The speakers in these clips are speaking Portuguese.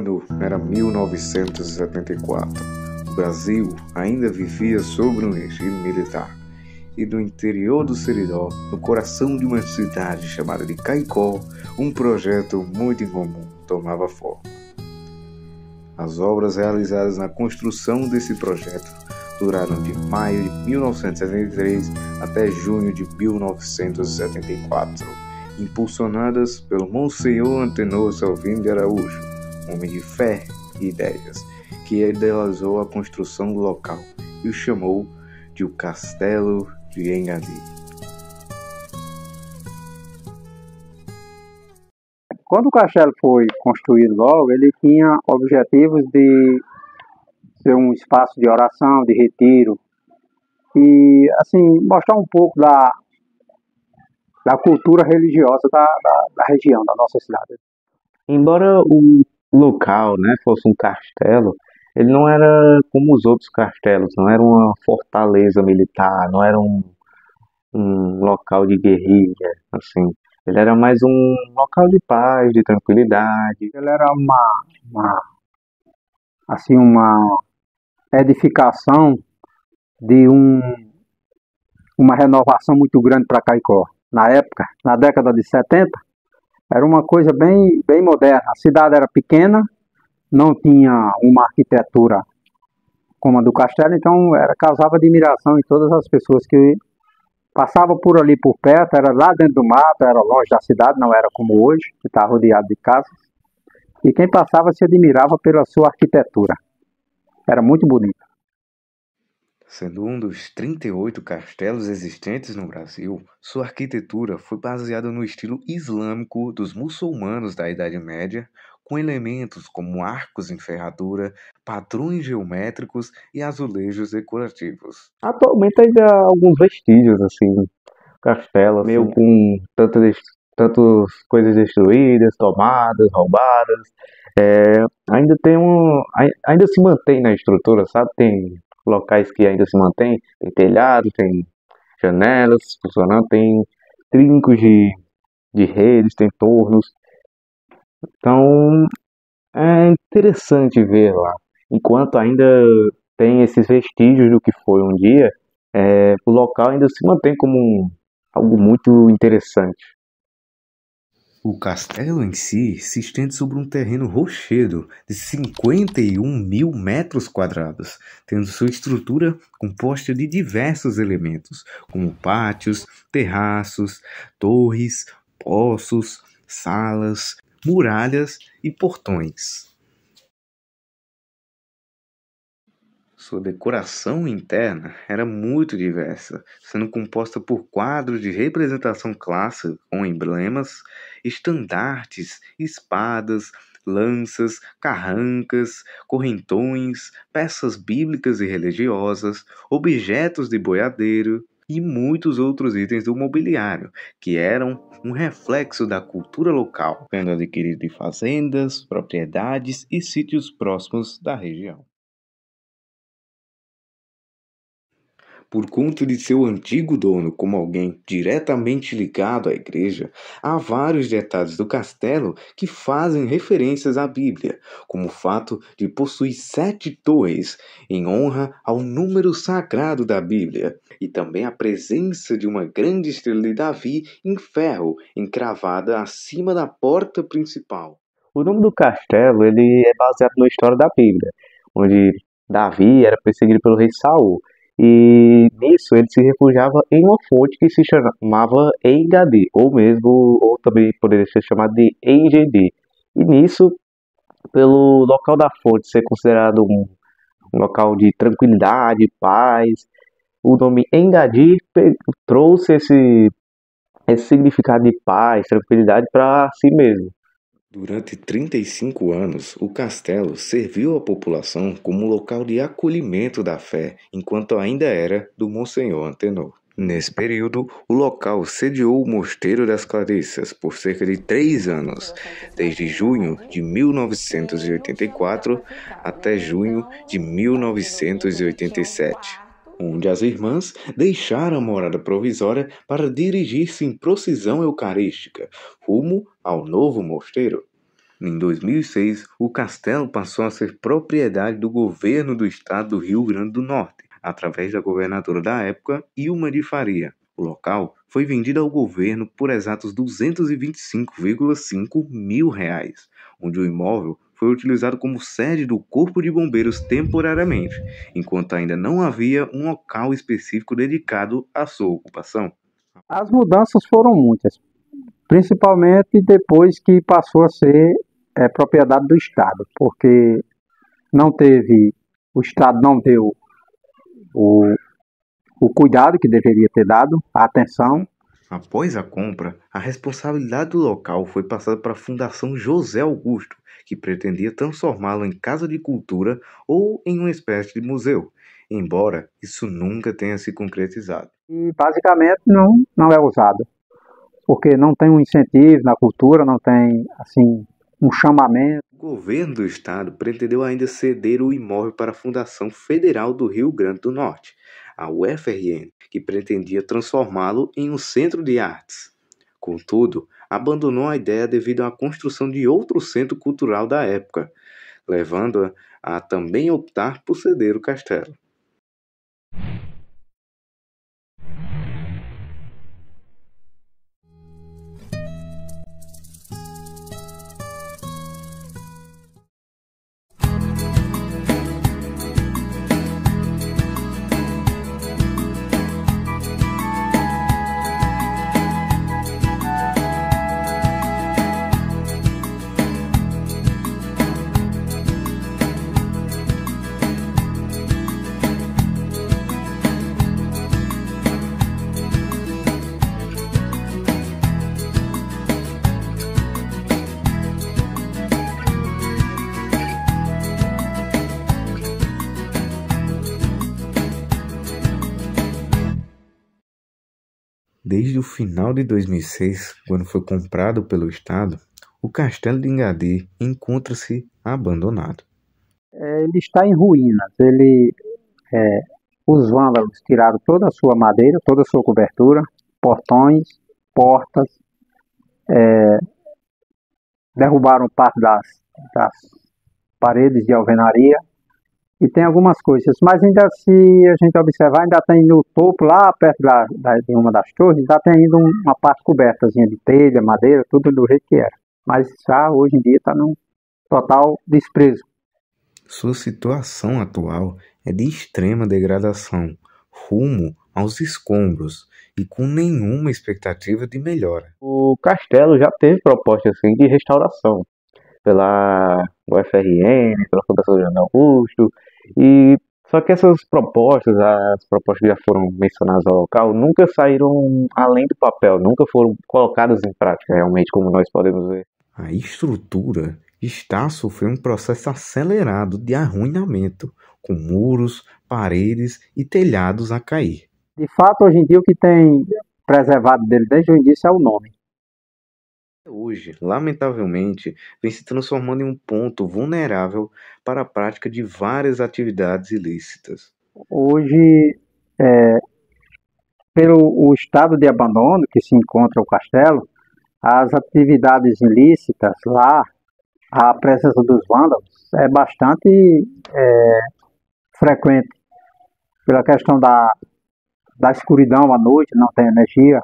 ano era 1974. O Brasil ainda vivia sob um regime militar. E no interior do Seridó, no coração de uma cidade chamada de Caicó, um projeto muito incomum tomava forma. As obras realizadas na construção desse projeto duraram de maio de 1973 até junho de 1974, impulsionadas pelo Monsenhor Antenor Salvino de Araújo, homem de fé e ideias, que idealizou a construção do local e o chamou de o Castelo de Engadhi. Quando o castelo foi construído logo, ele tinha objetivos de ser um espaço de oração, de retiro, e assim, mostrar um pouco da cultura religiosa da região, da nossa cidade. Embora o local, fosse um castelo, ele não era como os outros castelos, não era uma fortaleza militar, não era um local de guerrilha, assim. Ele era mais um local de paz, de tranquilidade. Ele era uma edificação de uma renovação muito grande para Caicó. Na época, na década de 70, era uma coisa bem moderna. A cidade era pequena, não tinha uma arquitetura como a do castelo, então causava admiração em todas as pessoas que passavam por ali por perto. Era lá dentro do mato, era longe da cidade, não era como hoje, que está rodeado de casas. E quem passava se admirava pela sua arquitetura. Era muito bonito. Sendo um dos 38 castelos existentes no Brasil, sua arquitetura foi baseada no estilo islâmico dos muçulmanos da Idade Média, com elementos como arcos em ferradura, padrões geométricos e azulejos decorativos. Atualmente ainda há alguns vestígios, assim, castelo, meio com tantas coisas destruídas, tomadas, roubadas. Ainda se mantém na estrutura, sabe? Tem locais que ainda se mantém, tem telhado, tem janelas funcionando, tem trincos de redes, tem tornos. Então é interessante ver lá. Enquanto ainda tem esses vestígios do que foi um dia, o local ainda se mantém como algo muito interessante. O castelo em si se estende sobre um terreno rochedo de 51 mil metros quadrados, tendo sua estrutura composta de diversos elementos, como pátios, terraços, torres, poços, salas, muralhas e portões. Sua decoração interna era muito diversa, sendo composta por quadros de representação clássica com emblemas, estandartes, espadas, lanças, carrancas, correntões, peças bíblicas e religiosas, objetos de boiadeiro e muitos outros itens do mobiliário, que eram um reflexo da cultura local, sendo adquirido de fazendas, propriedades e sítios próximos da região. Por conta de seu antigo dono como alguém diretamente ligado à igreja, há vários detalhes do castelo que fazem referências à Bíblia, como o fato de possuir 7 torres, em honra ao número sagrado da Bíblia, e também a presença de uma grande estrela de Davi em ferro, encravada acima da porta principal. O nome do castelo ele é baseado na história da Bíblia, onde Davi era perseguido pelo rei Saul. E nisso ele se refugiava em uma fonte que se chamava Engadhi, ou também poderia ser chamado de Engebi. E nisso, pelo local da fonte ser considerado um local de tranquilidade, paz, o nome Engadhi trouxe esse significado de paz, tranquilidade para si mesmo. Durante 35 anos, o castelo serviu à população como local de acolhimento da fé, enquanto ainda era do Monsenhor Antenor. Nesse período, o local sediou o Mosteiro das Clarissas por cerca de 3 anos, desde junho de 1984 até junho de 1987. Onde as irmãs deixaram a morada provisória para dirigir-se em procissão eucarística, rumo ao novo mosteiro. Em 2006, o castelo passou a ser propriedade do governo do estado do Rio Grande do Norte, através da governadora da época, Ilma de Faria. O local foi vendido ao governo por exatos R$ 225,5 mil, onde o imóvel foi utilizado como sede do Corpo de Bombeiros temporariamente, enquanto ainda não havia um local específico dedicado à sua ocupação. As mudanças foram muitas, principalmente depois que passou a ser propriedade do Estado, porque o Estado não deu o cuidado que deveria ter dado, a atenção. Após a compra, a responsabilidade do local foi passada para a Fundação José Augusto, que pretendia transformá-lo em casa de cultura ou em uma espécie de museu, embora isso nunca tenha se concretizado. E basicamente não é usado, porque não tem um incentivo na cultura, não tem assim um chamamento. O governo do estado pretendeu ainda ceder o imóvel para a Fundação Federal do Rio Grande do Norte, a UFRN, que pretendia transformá-lo em um centro de artes. Contudo, abandonou a ideia devido à construção de outro centro cultural da época, levando-a a também optar por ceder o castelo. Desde o final de 2006, quando foi comprado pelo Estado, o Castelo de Engadir encontra-se abandonado. Ele está em ruínas. Os vândalos tiraram toda a sua madeira, toda a sua cobertura, portões, portas, derrubaram parte das paredes de alvenaria. E tem algumas coisas, mas ainda se a gente observar, ainda tem no topo, lá perto de uma das torres, ainda tem ainda uma parte cobertazinha de telha, madeira, tudo do jeito que era. Mas já hoje em dia está num total desprezo. Sua situação atual é de extrema degradação, rumo aos escombros e com nenhuma expectativa de melhora. O castelo já teve proposta assim, de restauração pela UFRN, pela Fundação José Augusto, só que essas propostas, as propostas que já foram mencionadas ao local, nunca saíram além do papel, nunca foram colocadas em prática realmente, como nós podemos ver. A estrutura está a sofrer um processo acelerado de arruinamento, com muros, paredes e telhados a cair. De fato, hoje em dia o que tem preservado dele desde o início é o nome. Hoje, lamentavelmente, vem se transformando em um ponto vulnerável para a prática de várias atividades ilícitas. Hoje, pelo o estado de abandono que se encontra o castelo, as atividades ilícitas lá, a presença dos vândalos é bastante frequente, pela questão da escuridão à noite, não tem energia.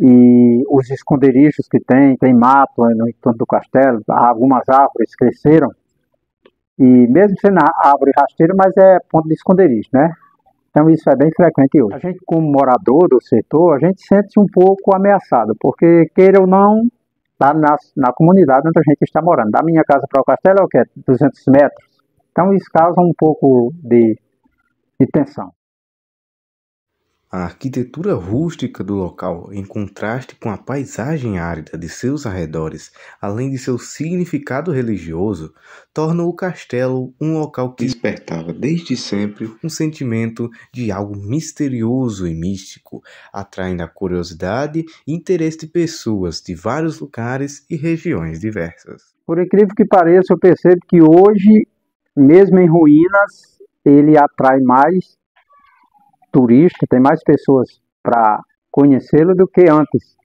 E os esconderijos que tem mato no entorno do castelo, algumas árvores cresceram, e mesmo sendo árvore rasteira, mas é ponto de esconderijo, né? Então isso é bem frequente hoje. A gente, como morador do setor, a gente sente-se um pouco ameaçado, porque queira ou não, lá na comunidade onde a gente está morando, da minha casa para o castelo é o quê? 200 metros. Então isso causa um pouco de tensão. A arquitetura rústica do local, em contraste com a paisagem árida de seus arredores, além de seu significado religioso, torna o castelo um local que despertava desde sempre um sentimento de algo misterioso e místico, atraindo a curiosidade e interesse de pessoas de vários lugares e regiões diversas. Por incrível que pareça, eu percebo que hoje, mesmo em ruínas, ele atrai mais turistas, tem mais pessoas para conhecê-lo do que antes.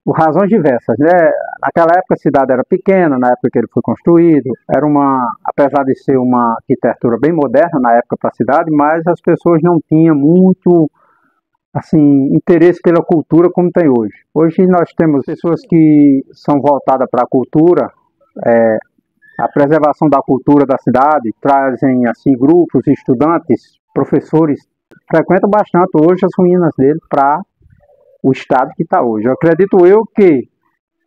por razões diversas, né? Naquela época a cidade era pequena, na época que ele foi construído, apesar de ser uma arquitetura bem moderna na época para a cidade, mas as pessoas não tinham muito assim interesse pela cultura como tem hoje. Hoje nós temos pessoas que são voltadas para a cultura, a preservação da cultura da cidade, trazem assim grupos, estudantes, professores, frequentam bastante hoje as ruínas dele para o estado que está hoje. Eu acredito que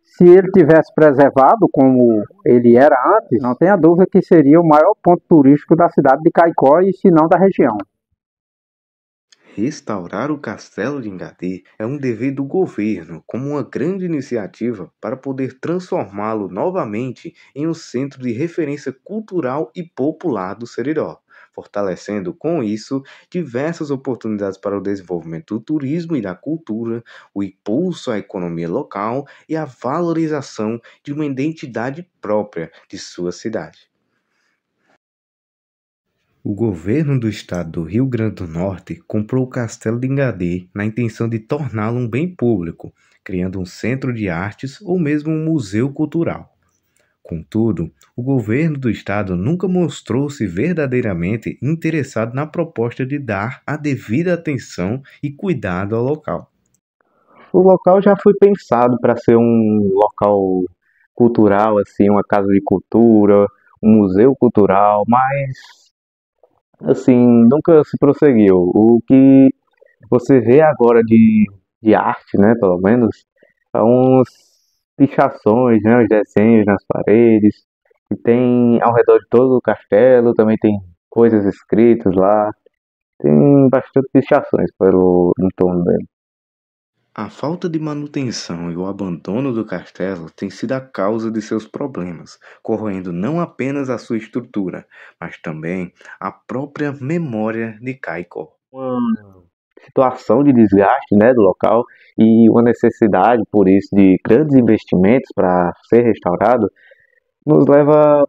se ele tivesse preservado como ele era antes, não tenha dúvida que seria o maior ponto turístico da cidade de Caicó e se não da região. Restaurar o Castelo de Engadhi é um dever do governo, como uma grande iniciativa para poder transformá-lo novamente em um centro de referência cultural e popular do Seridó, fortalecendo com isso diversas oportunidades para o desenvolvimento do turismo e da cultura, o impulso à economia local e a valorização de uma identidade própria de sua cidade. O governo do estado do Rio Grande do Norte comprou o Castelo de Engadhi na intenção de torná-lo um bem público, criando um centro de artes ou mesmo um museu cultural. Contudo, o governo do estado nunca mostrou-se verdadeiramente interessado na proposta de dar a devida atenção e cuidado ao local. O local já foi pensado para ser um local cultural, assim, uma casa de cultura, um museu cultural, mas assim, nunca se prosseguiu. O que você vê agora de arte, né, pelo menos, são uns pichações, né, os desenhos nas paredes, e tem ao redor de todo o castelo, também tem coisas escritas lá, tem bastante pichações pelo entorno dele. A falta de manutenção e o abandono do castelo tem sido a causa de seus problemas, corroendo não apenas a sua estrutura, mas também a própria memória de Caicó. Uma situação de desgaste, né, do local e uma necessidade, por isso, de grandes investimentos para ser restaurado, nos leva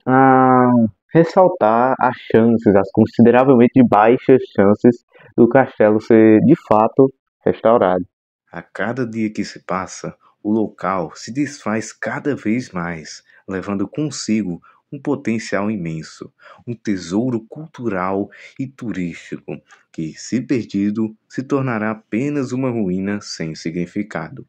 a ressaltar as chances, as consideravelmente baixas chances do castelo ser de fato restaurado. A cada dia que se passa, o local se desfaz cada vez mais, levando consigo um potencial imenso, um tesouro cultural e turístico que, se perdido, se tornará apenas uma ruína sem significado.